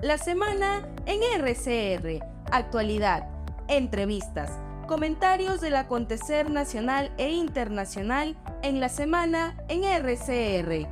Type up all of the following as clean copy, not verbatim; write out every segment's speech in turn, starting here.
La semana en RCR. Actualidad, entrevistas, comentarios del acontecer nacional e internacional en la semana en RCR.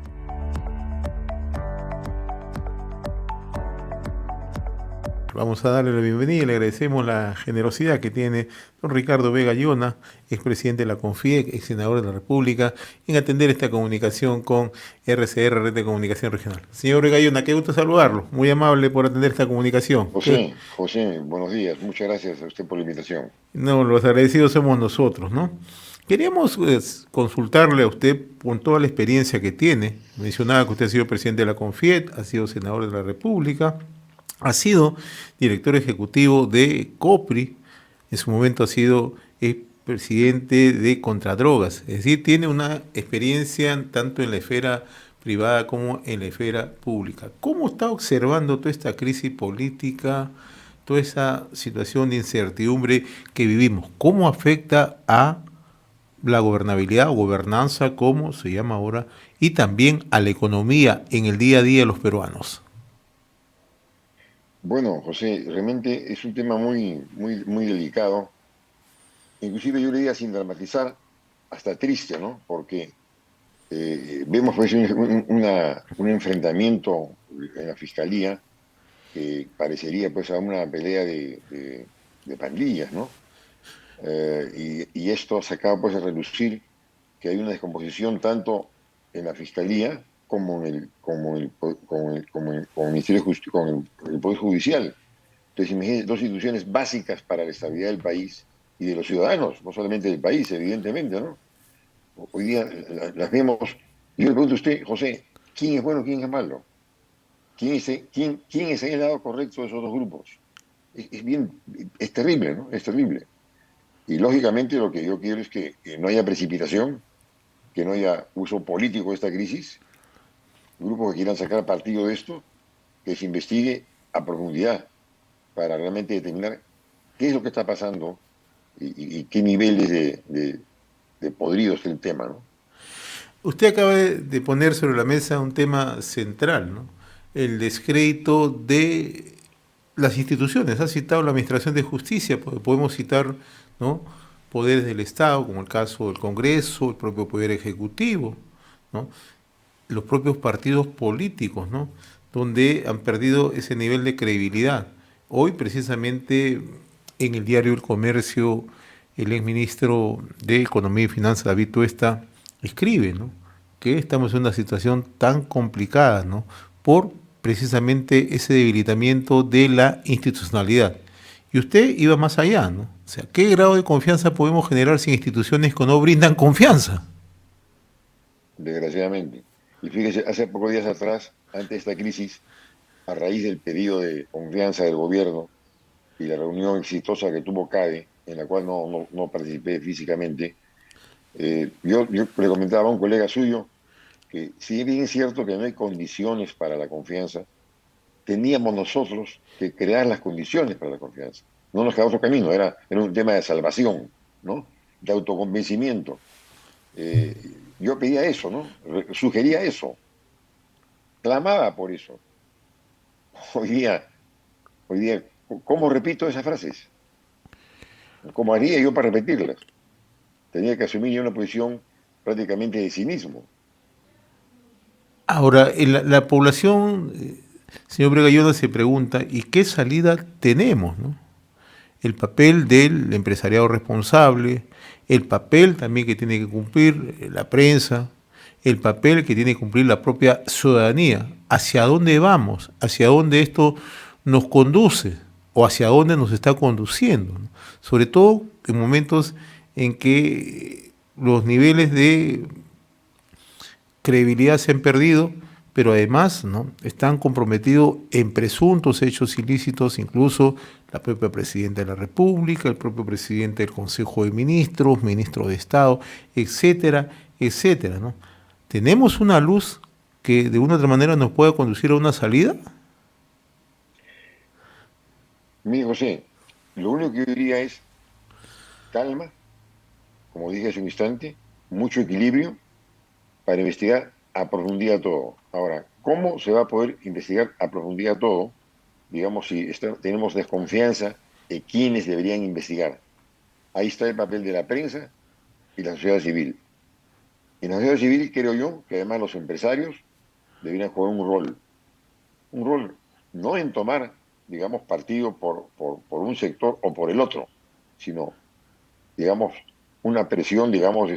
Vamos a darle la bienvenida y le agradecemos la generosidad que tiene don Ricardo Vega Llona, expresidente de la CONFIEC, ex senador de la República, en atender esta comunicación con RCR, Red de Comunicación Regional. Señor Vega Llona, qué gusto saludarlo. Muy amable por atender esta comunicación. José, buenos días. Muchas gracias a usted por la invitación. No, los agradecidos somos nosotros, ¿no? Queríamos consultarle a usted con toda la experiencia que tiene. Mencionaba que usted ha sido presidente de la CONFIEC, ha sido senador de la República, ha sido director ejecutivo de COPRI, en su momento ha sido presidente de Contradrogas, es decir, tiene una experiencia tanto en la esfera privada como en la esfera pública. ¿Cómo está observando toda esta crisis política, toda esa situación de incertidumbre que vivimos? ¿Cómo afecta a la gobernabilidad o gobernanza, como se llama ahora, y también a la economía en el día a día de los peruanos? Bueno, José, realmente es un tema muy delicado. Inclusive yo le diría sin dramatizar, hasta triste, ¿no? Porque vemos pues un enfrentamiento en la fiscalía que parecería pues a una pelea de pandillas, ¿no? Y esto ha sacado pues a relucir que hay una descomposición tanto en la Fiscalía como en el Ministerio de Justicia, con el Poder Judicial. Entonces, imagínense, dos instituciones básicas para la estabilidad del país y de los ciudadanos, no solamente del país, evidentemente, ¿no? Hoy día las vemos. Yo le pregunto a usted, José, ¿quién es bueno, quién es malo? ¿Quién es el lado correcto de esos dos grupos? Es terrible, ¿no? Es terrible. Y lógicamente lo que yo quiero es que no haya precipitación, que no haya uso político de esta crisis, grupos que quieran sacar partido de esto, que se investigue a profundidad para realmente determinar qué es lo que está pasando y qué niveles de podrido está el tema, ¿no? Usted acaba de poner sobre la mesa un tema central, ¿no? El descrédito de las instituciones. Ha citado la Administración de Justicia, podemos citar, ¿no?, poderes del Estado, como el caso del Congreso, el propio Poder Ejecutivo, ¿no?, los propios partidos políticos, ¿no?, donde han perdido ese nivel de credibilidad. Hoy, precisamente, en el diario El Comercio, el exministro de Economía y Finanzas, David Tuesta, escribe, ¿no?, que estamos en una situación tan complicada, ¿no?, por precisamente ese debilitamiento de la institucionalidad. Y usted iba más allá, ¿no? O sea, ¿qué grado de confianza podemos generar sin instituciones que no brindan confianza? Desgraciadamente. Y fíjese, hace pocos días atrás, ante esta crisis, a raíz del pedido de confianza del gobierno y la reunión exitosa que tuvo CADE, en la cual no participé físicamente, yo le comentaba a un colega suyo que si bien es cierto que no hay condiciones para la confianza, teníamos nosotros que crear las condiciones para la confianza. No nos queda otro camino, era un tema de salvación, ¿no? De autoconvencimiento. Eh, yo pedía eso, ¿no? Sugería eso, clamaba por eso. Hoy día, hoy día, ¿cómo repito esas frases? ¿Cómo haría yo para repetirlas? Tenía que asumir yo una posición prácticamente de cinismo. Ahora, la población, señor Bregallona, se pregunta, ¿y qué salida tenemos, no? El papel del empresariado responsable, el papel también que tiene que cumplir la prensa, el papel que tiene que cumplir la propia ciudadanía. ¿Hacia dónde vamos? ¿Hacia dónde esto nos conduce? ¿O hacia dónde nos está conduciendo, ¿no? Sobre todo en momentos en que los niveles de credibilidad se han perdido, pero además, ¿no?, están comprometidos en presuntos hechos ilícitos, incluso la propia Presidenta de la República, el propio Presidente del Consejo de Ministros, Ministro de Estado, etcétera, etcétera, ¿no? ¿Tenemos una luz que de una u otra manera nos pueda conducir a una salida? Mire, José, lo único que yo diría es calma, como dije hace un instante, mucho equilibrio para investigar a profundidad todo. Ahora, ¿cómo se va a poder investigar a profundidad todo? digamos, si tenemos desconfianza de quiénes deberían investigar. Ahí está el papel de la prensa y la sociedad civil. En la sociedad civil creo yo que además los empresarios deberían jugar un rol no en tomar, digamos, partido por un sector o por el otro, sino, digamos, una presión, digamos,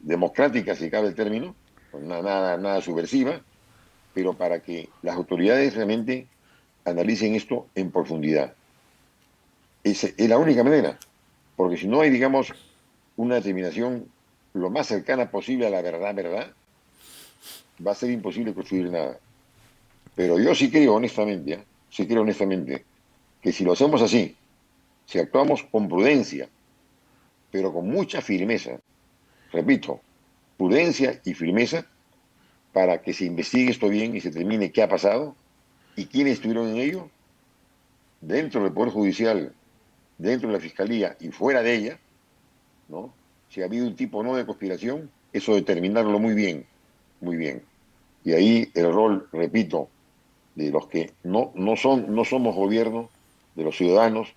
democrática, si cabe el término, pues nada subversiva, pero para que las autoridades realmente analicen esto en profundidad. Es la única manera, porque si no hay, digamos, una determinación lo más cercana posible a la verdad, va a ser imposible construir nada. Pero yo sí creo honestamente, sí creo honestamente, que si lo hacemos así, si actuamos con prudencia, pero con mucha firmeza, repito, prudencia y firmeza, para que se investigue esto bien y se determine qué ha pasado y quiénes estuvieron en ello, dentro del Poder Judicial, dentro de la Fiscalía y fuera de ella, ¿no? Si ha habido un tipo o no de conspiración, eso determinarlo muy bien, muy bien. Y ahí el rol, repito, de los que no somos gobierno, de los ciudadanos,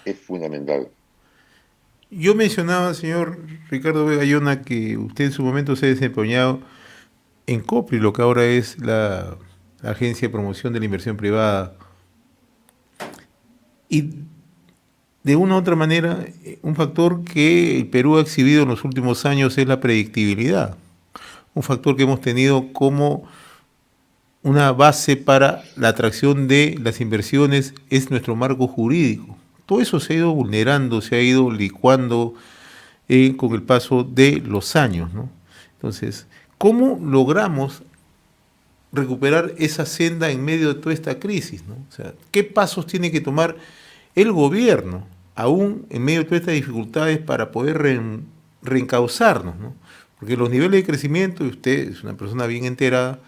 es fundamental. Yo mencionaba, señor Ricardo Vega Llona, que usted en su momento se ha desempeñado en COPRI, lo que ahora es la Agencia de Promoción de la Inversión Privada. Y de una u otra manera, un factor que el Perú ha exhibido en los últimos años es la predictibilidad. Un factor que hemos tenido como una base para la atracción de las inversiones es nuestro marco jurídico. Todo eso se ha ido vulnerando, se ha ido licuando con el paso de los años, ¿no? Entonces, ¿cómo logramos recuperar esa senda en medio de toda esta crisis, ¿no? O sea, ¿qué pasos tiene que tomar el gobierno, aún en medio de todas estas dificultades, para poder reencauzarnos, ¿no? Porque los niveles de crecimiento, y usted es una persona bien enterada,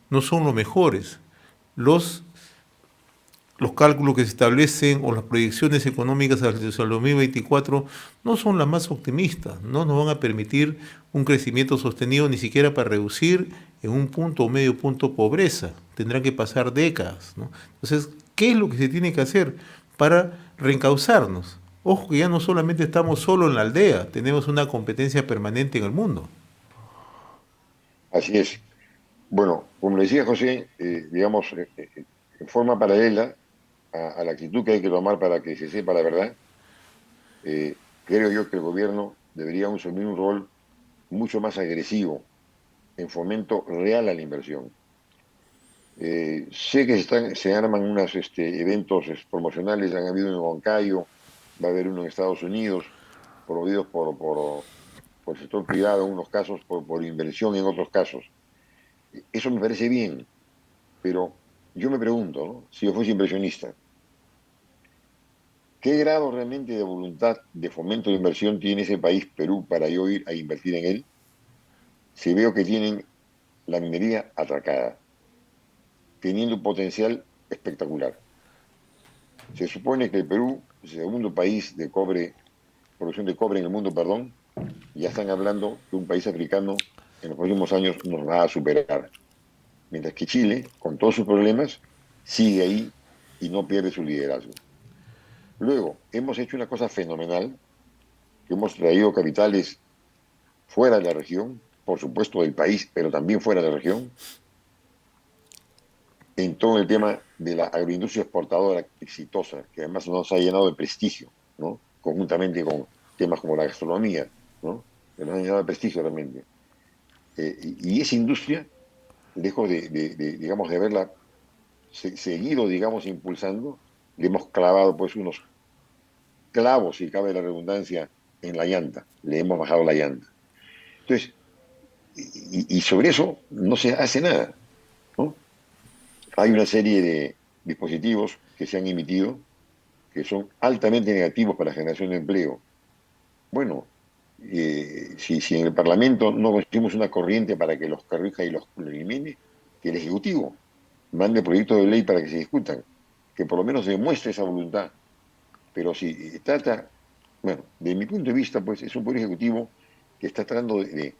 no son los mejores. Los, los cálculos que se establecen o las proyecciones económicas hacia el 2024 no son las más optimistas, no nos van a permitir un crecimiento sostenido ni siquiera para reducir en un punto o medio punto pobreza. Tendrán que pasar décadas, ¿no? Entonces, ¿qué es lo que se tiene que hacer para reencauzarnos? Ojo que ya no solamente estamos solo en la aldea, tenemos una competencia permanente en el mundo. Así es. Bueno, como le decía José, digamos, en forma paralela a la actitud que hay que tomar para que se sepa la verdad, creo yo que el gobierno debería asumir un rol mucho más agresivo en fomento real a la inversión. Sé que se arman unos eventos promocionales, han habido uno en Huancayo, va a haber uno en Estados Unidos, promovidos por el sector privado en unos casos, por inversión en otros casos. Eso me parece bien, pero yo me pregunto, ¿no? Si yo fuese inversionista, ¿qué grado realmente de voluntad de fomento de inversión tiene ese país, Perú, para yo ir a invertir en él? Si veo que tienen la minería atracada, teniendo un potencial espectacular. Se supone que el Perú es el segundo país de cobre, producción de cobre en el mundo, perdón, y ya están hablando que un país africano en los próximos años nos va a superar. Mientras que Chile, con todos sus problemas, sigue ahí y no pierde su liderazgo. Luego, hemos hecho una cosa fenomenal, que hemos traído capitales fuera de la región, por supuesto del país, pero también fuera de la región, en todo el tema de la agroindustria exportadora exitosa, que además nos ha llenado de prestigio, ¿no? Conjuntamente con temas como la gastronomía, ¿no? Que nos ha llenado de prestigio realmente. Y esa industria, lejos digamos, de haberla seguido, digamos, impulsando, le hemos clavado pues unos clavos, si cabe la redundancia, en la llanta, le hemos bajado la llanta. Entonces, y sobre eso no se hace nada, ¿no? Hay una serie de dispositivos que se han emitido que son altamente negativos para la generación de empleo. Bueno, si en el Parlamento no conseguimos una corriente para que los corrija y los elimine, que el Ejecutivo mande proyectos de ley para que se discutan, que por lo menos demuestre esa voluntad. Pero si trata, bueno, de mi punto de vista, pues es un poder ejecutivo que está tratando de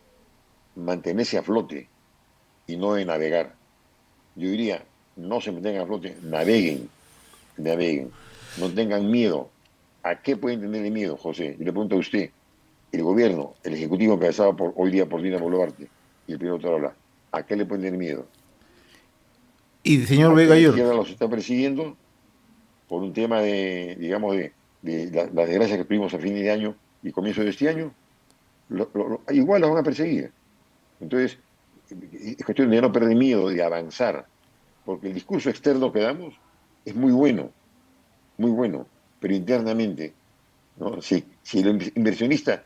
mantenerse a flote y no de navegar. Yo diría, no se mantengan a flote, naveguen, naveguen, no tengan miedo. ¿A qué pueden tenerle miedo, José? Yo le pregunto a usted, el gobierno, el ejecutivo encabezado hoy día por Dina Boluarte y el primer Tarola, ¿a qué le pueden tener miedo? Y señor A que Vega la Yor, izquierda los está persiguiendo por un tema de, digamos, de la desgracia que tuvimos a fin de año y comienzo de este año, igual los van a perseguir. Entonces, es cuestión de no perder miedo, de avanzar, porque el discurso externo que damos es muy bueno, pero internamente, ¿no? Si el inversionista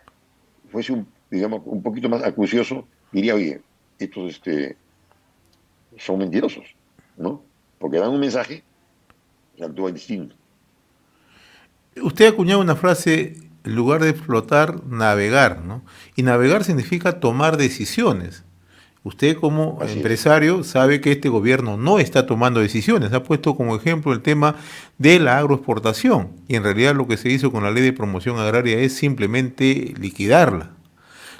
fuese digamos, un poquito más acucioso, diría, oye, estos son mentirosos, ¿no? Porque dan un mensaje y actúan distinto. usted ha acuñado una frase, en lugar de flotar, navegar, ¿no? Y navegar significa tomar decisiones. Usted como Así es, empresario sabe que este gobierno no está tomando decisiones. Ha puesto como ejemplo el tema de la agroexportación. Y en realidad lo que se hizo con la ley de promoción agraria es simplemente liquidarla.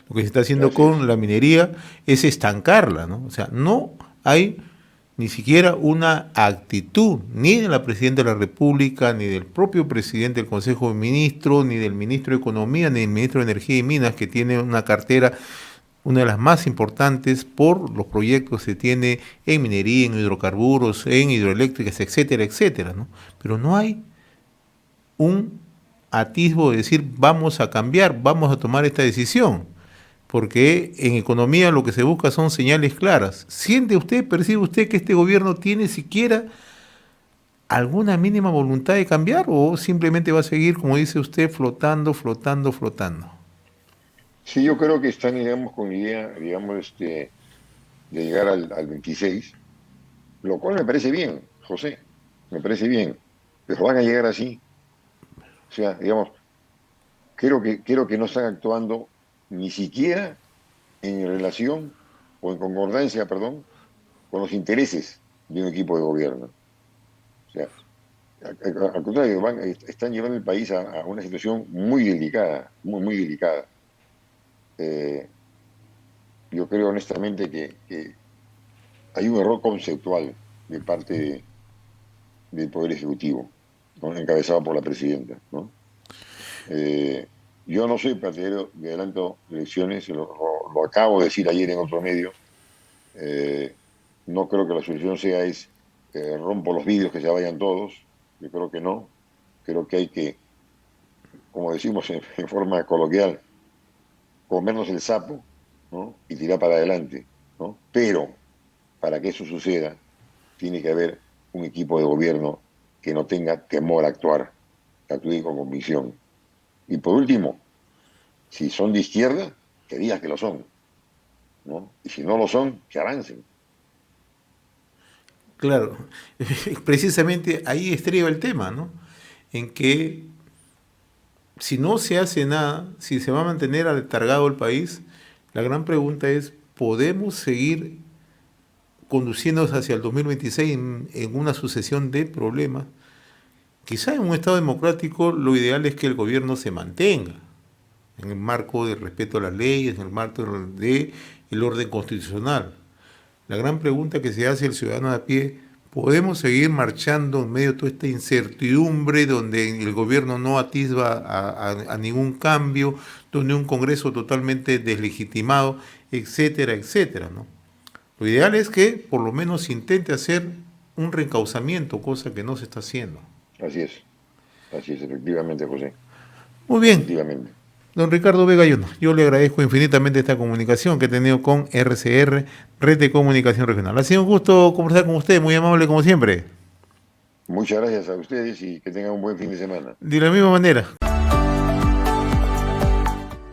Lo que se está haciendo así es. con la minería es estancarla, ¿no? O sea, no hay ni siquiera una actitud ni de la Presidenta de la República, ni del propio presidente del Consejo de Ministros, ni del ministro de Economía, ni del ministro de Energía y Minas, que tiene una cartera, una de las más importantes por los proyectos que tiene en minería, en hidrocarburos, en hidroeléctricas, etcétera, etcétera, ¿no? Pero no hay un atisbo de decir vamos a cambiar, vamos a tomar esta decisión, porque en economía lo que se busca son señales claras. ¿Siente usted, percibe usted que este gobierno tiene siquiera alguna mínima voluntad de cambiar o simplemente va a seguir, como dice usted, flotando, flotando, flotando? Sí, yo creo que están, digamos, con la idea, digamos, de llegar al 26, lo cual me parece bien, José, me parece bien, pero van a llegar así. O sea, digamos, creo que no están actuando ni siquiera en relación o en concordancia, perdón, con los intereses de un equipo de gobierno. O sea, al contrario, están llevando el país a una situación muy delicada, muy delicada. Eh, yo creo honestamente que hay un error conceptual de parte del Poder Ejecutivo, ¿no? Encabezado por la presidenta, ¿no? Eh, yo no soy partidario de adelanto de elecciones, lo acabo de decir ayer en otro medio. Eh, no creo que la solución sea rompo los vídeos que se vayan todos. Yo creo que no. Creo que hay que, como decimos en forma coloquial, comernos el sapo, ¿no? Y tirar para adelante, ¿no? Pero para que eso suceda, tiene que haber un equipo de gobierno que no tenga temor a actuar, que actúe con convicción. Y por último, si son de izquierda, que digan que lo son, ¿no? Y si no lo son, que avancen. Claro, precisamente ahí estriba el tema, ¿no? En que si no se hace nada, si se va a mantener aletargado el país, la gran pregunta es, ¿podemos seguir conduciéndonos hacia el 2026 en una sucesión de problemas? Quizá en un Estado democrático lo ideal es que el gobierno se mantenga en el marco del respeto a las leyes, en el marco del orden constitucional. La gran pregunta que se hace el ciudadano de a pie, ¿podemos seguir marchando en medio de toda esta incertidumbre donde el gobierno no atisba a ningún cambio, donde un Congreso totalmente deslegitimado, etcétera, etcétera, ¿no? Lo ideal es que por lo menos se intente hacer un reencauzamiento, cosa que no se está haciendo. Así es, efectivamente, José, Muy bien, efectivamente. don Ricardo Vega Ayuno, yo le agradezco infinitamente esta comunicación que he tenido con RCR, Red de Comunicación Regional. Ha sido un gusto conversar con usted, muy amable como siempre. Muchas gracias a ustedes y que tengan un buen fin de semana. De la misma manera.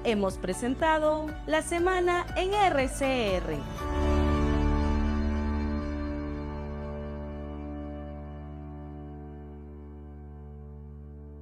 Hemos presentado La Semana en RCR.